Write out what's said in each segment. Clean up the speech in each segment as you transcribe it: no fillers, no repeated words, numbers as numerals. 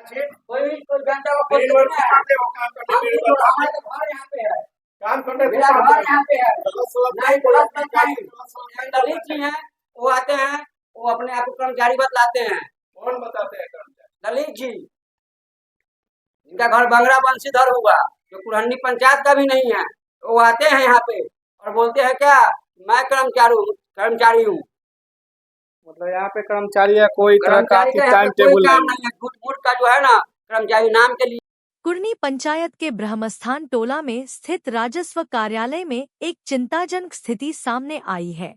कोई कोई जनता को तीन कोई वर्ष नहीं है। से वो काम करने मेरे पास हमारा तो घर यहाँ पे है, काम करने मेरा घर यहाँ पे है। नहीं कोई प्लस अपनी नहीं, एक दलित जी हैं, वो आते हैं, वो अपने आप को कर्मचारी बतलाते हैं। कौन बताते हैं कर्मचारी? दलित जी, जिनका घर बंगरा बंशीधर हुआ, जो कुरहनी पंचायत का भी नहीं है, तो वो आते हैं यहाँ पे और बोलते हैं क्या, मैं कर्मचारी हूँ। मतलब यहाँ पे कर्मचारी है, कोई तरह का कर्मचारी का यहाँ टाइम पे कोई टेबल काम नहीं है। नहीं है, गुट का जो है ना कर्मचारी नाम के लिए। कुरनी पंचायत के ब्रह्मस्थान टोला में स्थित राजस्व कार्यालय में एक चिंताजनक स्थिति सामने आई है।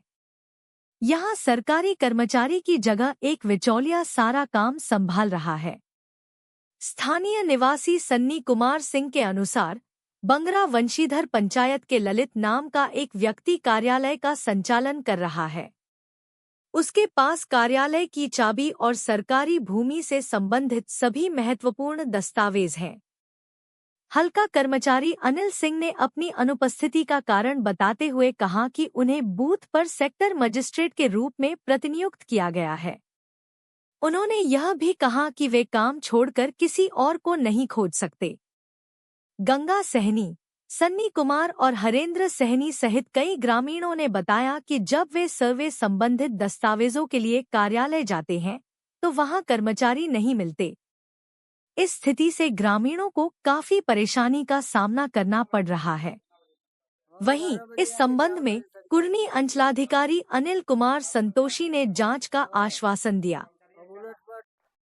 यहाँ सरकारी कर्मचारी की जगह एक बिचौलिया सारा काम संभाल रहा है। स्थानीय निवासी सन्नी कुमार सिंह के अनुसार बंगरा वंशीधर पंचायत के ललित नाम का एक व्यक्ति कार्यालय का संचालन कर रहा है। उसके पास कार्यालय की चाबी और सरकारी भूमि से संबंधित सभी महत्वपूर्ण दस्तावेज हैं। हल्का कर्मचारी अनिल सिंह ने अपनी अनुपस्थिति का कारण बताते हुए कहा कि उन्हें बूथ पर सेक्टर मजिस्ट्रेट के रूप में प्रतिनियुक्त किया गया है। उन्होंने यह भी कहा कि वे काम छोड़कर किसी और को नहीं खोज सकते। गंगा सहनी, सन्नी कुमार और हरेंद्र सहनी सहित कई ग्रामीणों ने बताया कि जब वे सर्वे संबंधित दस्तावेजों के लिए कार्यालय जाते हैं तो वहां कर्मचारी नहीं मिलते। इस स्थिति से ग्रामीणों को काफी परेशानी का सामना करना पड़ रहा है। वहीं इस संबंध में कुरनी अंचलाधिकारी अनिल कुमार संतोषी ने जांच का आश्वासन दिया।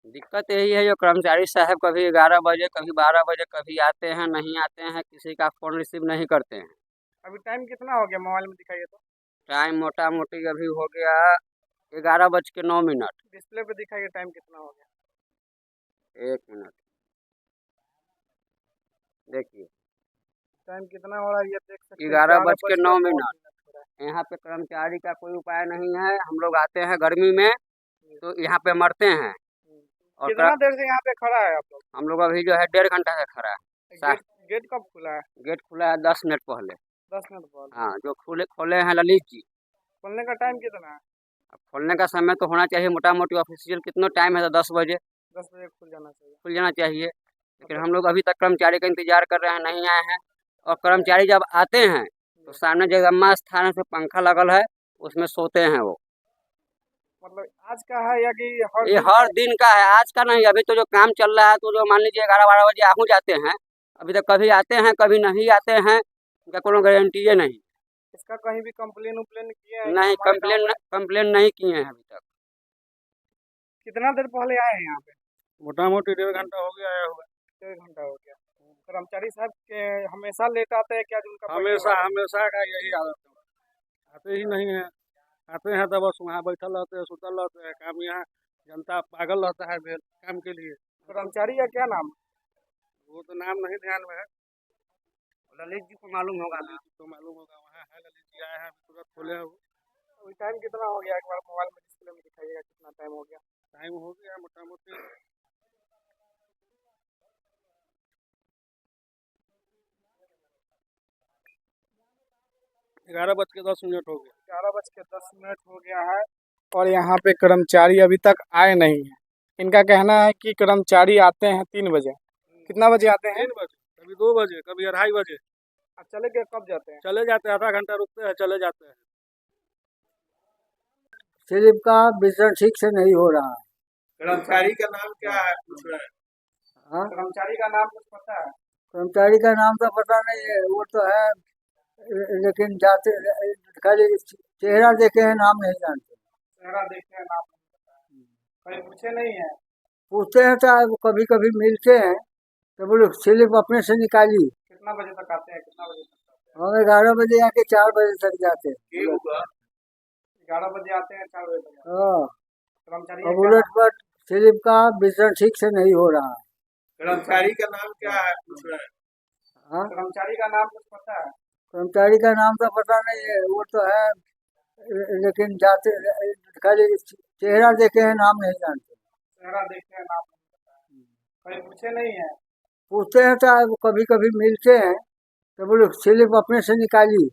दिक्कत यही है, जो कर्मचारी साहब कभी 11 बजे, कभी 12 बजे, कभी आते हैं, नहीं आते हैं, किसी का फोन रिसीव नहीं करते हैं। अभी टाइम कितना हो गया मोबाइल में दिखाइए तो? टाइम मोटा मोटी अभी हो गया 11:09। डिस्प्ले पे दिखाइए टाइम कितना हो गया। 1 मिनट देखिए, टाइम कितना हो रहा है ये देख सकते हैं। 11:09। यहाँ पे कर्मचारी का कोई उपाय नहीं है। हम लोग आते हैं गर्मी में तो यहाँ पे मरते हैं। और कितना देर से यहाँ पे खड़ा है आप लोग? हम लोग अभी जो है 1.5 घंटा से खड़ा है। गेट कब खुला है? गेट खुला है 10 मिनट पहले। 10 मिनट पहले। हाँ, जो खोले हैं ललित जी। खुलने का टाइम कितना है? अब खोलने का समय तो होना चाहिए मोटा मोटी ऑफिशियल कितना टाइम है, तो 10 बजे 10 बजे खुल जाना चाहिए। खुल जाना चाहिए। लेकिन हम लोग अभी तक कर्मचारी का इंतजार कर रहे हैं, नहीं आए हैं। और कर्मचारी जब आते हैं तो सामने जगदम्बा स्थान से पंखा लगल है, उसमें सोते हैं वो। मतलब आज का है या कि ये हर दिन का है, आज का नहीं। अभी तो जो काम चल रहा है तो जो मान लीजिए 11-12 बजे आहू जाते हैं, अभी तक कभी आते हैं कभी नहीं आते हैं, उनका कोई गारंटी है नहीं। इसका कहीं भी कंप्लेन किए हैं? नहीं, कंप्लेन नहीं किए हैं अभी तक। कितना देर पहले आए हैं यहाँ पे? मोटा मोटी 1.5 घंटा हो गया आया हुआ। 1.5 घंटा हो गया। कर्मचारी साहब के हमेशा लेट आते हैं क्या? जिनका हमेशा का यही आदत है, आते ही नहीं है। आते हैं तो बस वहाँ बैठल रहते हैं, सुतल रहते हैं। काम यहाँ जनता पागल रहता है काम के लिए। कर्मचारी का क्या नाम? वो तो नाम नहीं ध्यान में है। ललित जी को मालूम होगा ना। वहाँ है ललित जी आए हैं, तुरंत खोले हैं वो। अभी टाइम कितना हो गया? एक बार मोबाइल में डिस्प्ले में दिखाइएगा कितना टाइम हो गया। टाइम हो गया मोटा मोटी 11:10 हो गया। 11:10 हो गया है और यहाँ पे कर्मचारी अभी तक आए नहीं है। इनका कहना है कि कर्मचारी आते हैं 3 बजे। कितना बजे आते हैं? 3 बजे, कभी 2 बजे, कभी 2:30 बजे। चले गए कब जाते हैं? चले जाते हैं, आधा घंटा रुकते हैं, चले जाते हैं। स्लिप का वितरण ठीक से नहीं हो रहा है। कर्मचारी का नाम क्या है पूछ रहे हैं? हाँ, कर्मचारी का नाम कुछ पता है? कर्मचारी का नाम तो पता नहीं है, वो तो है लेकिन जाते खाली चेहरा देखे हैं, नाम नहीं जानते। चेहरा देखे हैं, नाम नहीं पता। कहीं पूछे नहीं है? पूछते हैं तो कभी कभी मिलते हैं तो बोले स्लिप अपने से निकाली। कितना बजे तक आते हैं? कितना बजे तक? हम 11 बजे आके 4 बजे तक जाते हैं। 11 बजे आते हैं, 4 बजे तक। हाँ, कर्मचारी अब उलट पलट स्लिप का वितरण ठीक से नहीं हो रहा है। कर्मचारी का नाम क्या है पूछ रहे हैं? हाँ, कर्मचारी का नाम कुछ पता है? कर्मचारी का नाम तो पता नहीं है, वो तो है लेकिन जाते खाली चेहरा देखे हैं, नाम नहीं जानते। चेहरा देखे हैं, नाम नहीं पता। कहीं पूछे नहीं है? पूछते हैं तो कभी कभी मिलते हैं तो बोले स्लिप अपने से निकाली।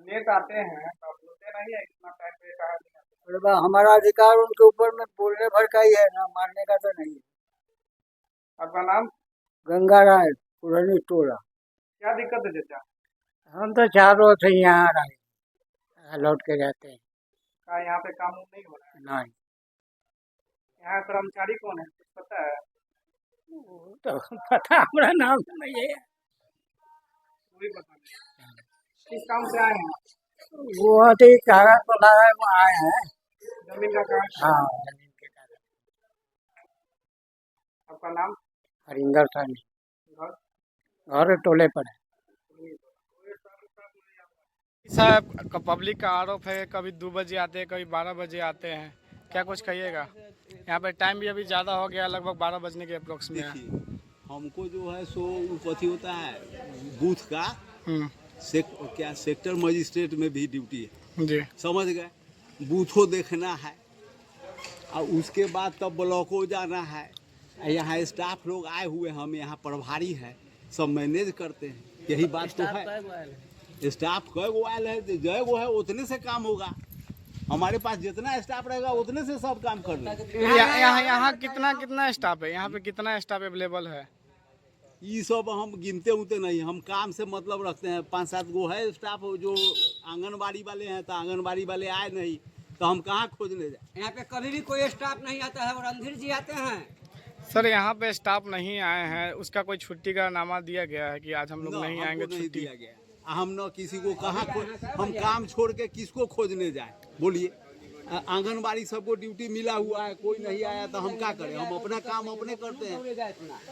लेट आते हैं तो बोलते नहीं है इतना टाइम पे कहा नहीं आते। अरे बा, हमारा अधिकार उनके ऊपर में बोलने भर का ही है ना, मारने का तो नहीं है। आपका नाम? गंगा राय, पुरानी टोला। क्या दिक्कत है चाचा? हम तो 4 रोज से यहाँ रहे, लौट के जाते हैं। क्या यहाँ पे काम नहीं हो रहा है? नहीं, यहाँ कर्मचारी कौन है, कुछ पता है? वो तो पता हमारा नाम नहीं है। कोई पता नहीं। किस काम से आए हैं? वो अति कागज बना है, वो आए हैं। जमीन का काम? हाँ, जमीन के कागज। आपका नाम? हरिंदर सानी, घर? घर टोले पर है। साहब पब्लिक का आरोप है, कभी 2 बजे आते हैं, कभी 12 बजे आते हैं, क्या कुछ कहिएगा? यहाँ पे टाइम भी अभी ज़्यादा हो गया, लगभग 12 बजने के अप्रोक्स में है। देखिए, हमको जो है सो उपथी होता है बूथ का क्या सेक्टर मजिस्ट्रेट में भी ड्यूटी है, जी समझ गए। बूथों देखना है और उसके बाद तब ब्लॉकों जाना है। यहाँ स्टाफ लोग आए हुए, हम यहाँ प्रभारी है, सब मैनेज करते हैं, यही बात तो है। स्टाफ कई गो आयल है, जय गो है, उतने से काम होगा। हमारे पास जितना स्टाफ रहेगा उतने से सब काम कर लेंगे। यहाँ कितना स्टाफ है? यहाँ पे कितना स्टाफ अवेलेबल है? ये सब हम गिनते उनते नहीं, हम काम से मतलब रखते हैं। 5-7 गो है स्टाफ जो आंगनबाड़ी वाले हैं, तो आंगनबाड़ी वाले आए नहीं तो हम कहाँ खोजने जाए। यहाँ पे कभी भी कोई स्टाफ नहीं आता है, और रणधीर जी आते हैं। सर यहाँ पे स्टाफ नहीं आए हैं, उसका कोई छुट्टी का नामा दिया गया है कि आज हम लोग नहीं हमको आएंगे? नहीं छुट्टी दिया गया। हम न किसी को कहाँ हम काम छोड़ के किसको खोजने जाए, बोलिए। आंगनबाड़ी सबको ड्यूटी मिला हुआ है, कोई नहीं आया तो हम क्या करें? हम अपना काम अपने करते हैं।